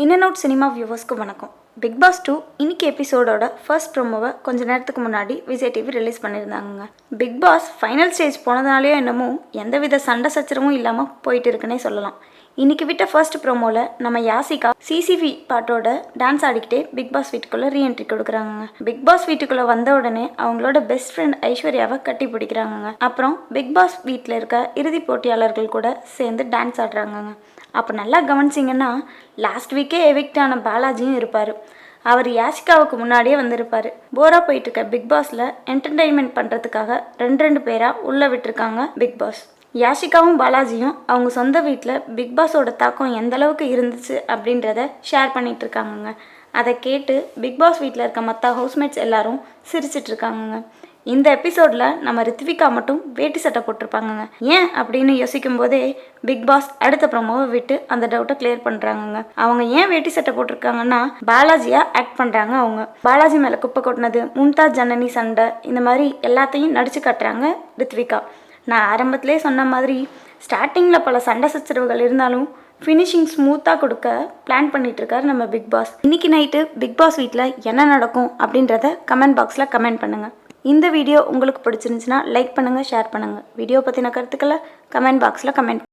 In and Out cinema வியூவர்ஸ்க்கு வணக்கம். Big pass 2 இன்னைக்கு எபிசோடோட ஃபர்ஸ்ட் ப்ரோமோவை கொஞ்ச நேரத்துக்கு முன்னாடி விஜய் டிவி ரிலீஸ் பண்ணியிருந்தாங்க. பிக் பாஸ் ஃபைனல் ஸ்டேஜ் போனதுனாலேயோ என்னமோ எந்தவித சண்டை சச்சரவும் இல்லாமல் போயிட்டு இருக்குன்னே சொல்லலாம். இன்னைக்கு விட்ட ஃபர்ஸ்ட் ப்ரோமோவில் நம்ம யாசிகா சிசிவி பாட்டோட டான்ஸ் ஆடிக்கிட்டே பிக் பாஸ் வீட்டுக்குள்ளே ரீஎன்ட்ரி கொடுக்குறாங்க. பிக் பாஸ் வீட்டுக்குள்ளே வந்த உடனே அவங்களோட பெஸ்ட் ஃப்ரெண்ட் ஐஸ்வர்யாவை கட்டி பிடிக்கிறாங்க. அப்புறம் பிக் பாஸ் வீட்டில் இருக்க இறுதி போட்டியாளர்கள் கூட சேர்ந்து டான்ஸ் ஆடுறாங்க. அப்போ நல்லா கவனிச்சிங்கன்னா லாஸ்ட் வீக்கே எவிக்ட் ஆன பாலாஜியும் இருப்பார். அவர் யாசிகாவுக்கு முன்னாடியே வந்திருப்பார். போராக போயிட்டுருக்க பிக் பாஸில் என்டர்டெயின்மெண்ட் பண்ணுறதுக்காக ரெண்டு பேராக உள்ளே விட்டுருக்காங்க பிக் பாஸ். யாஷிகாவும் பாலாஜியும் அவங்க சொந்த வீட்டில் பிக் பாஸோட தாக்கம் எந்த அளவுக்கு இருந்துச்சு அப்படின்றத ஷேர் பண்ணிகிட்டு இருக்காங்கங்க. அதை கேட்டு பிக் பாஸ் வீட்டில் இருக்க மற்ற ஹவுஸ்மேட்ஸ் எல்லாரும் சிரிச்சிட்ருக்காங்கங்க. இந்த எபிசோடில் நம்ம ரித்விகா மட்டும் வேட்டி சட்டை போட்டிருப்பாங்கங்க. ஏன் அப்படின்னு யோசிக்கும் போதே பிக் பாஸ் அடுத்த ப்ரோமோவை விட்டு அந்த டவுட்டை கிளியர் பண்ணுறாங்கங்க. அவங்க ஏன் வேட்டி சட்டை போட்டிருக்காங்கன்னா பாலாஜியாக ஆக்ட் பண்ணுறாங்க. அவங்க பாலாஜி மேலே குப்பை கொட்டினது, மும்தாஜ் ஜனனி சண்டை, இந்த மாதிரி எல்லாத்தையும் நடித்து காட்டுறாங்க ரித்விகா. நான் ஆரம்பத்திலே சொன்ன மாதிரி ஸ்டார்டிங்கில் பல சண்டை சச்சரவுகள் இருந்தாலும் ஃபினிஷிங் ஸ்மூத்தாக கொடுக்க பிளான் பண்ணிகிட்ருக்காரு நம்ம பிக் பாஸ். இன்றைக்கி நைட்டு பிக் பாஸ் வீட்டில் என்ன நடக்கும் அப்படின்றத கமெண்ட் பாக்ஸில் கமெண்ட் பண்ணுங்கள். இந்த வீடியோ உங்களுக்கு பிடிச்சிருந்துச்சுன்னா லைக் பண்ணுங்கள், ஷேர் பண்ணுங்கள். வீடியோ பற்றின கருத்துக்களை கமெண்ட் பாக்ஸில் கமெண்ட் பண்ணுங்கள்.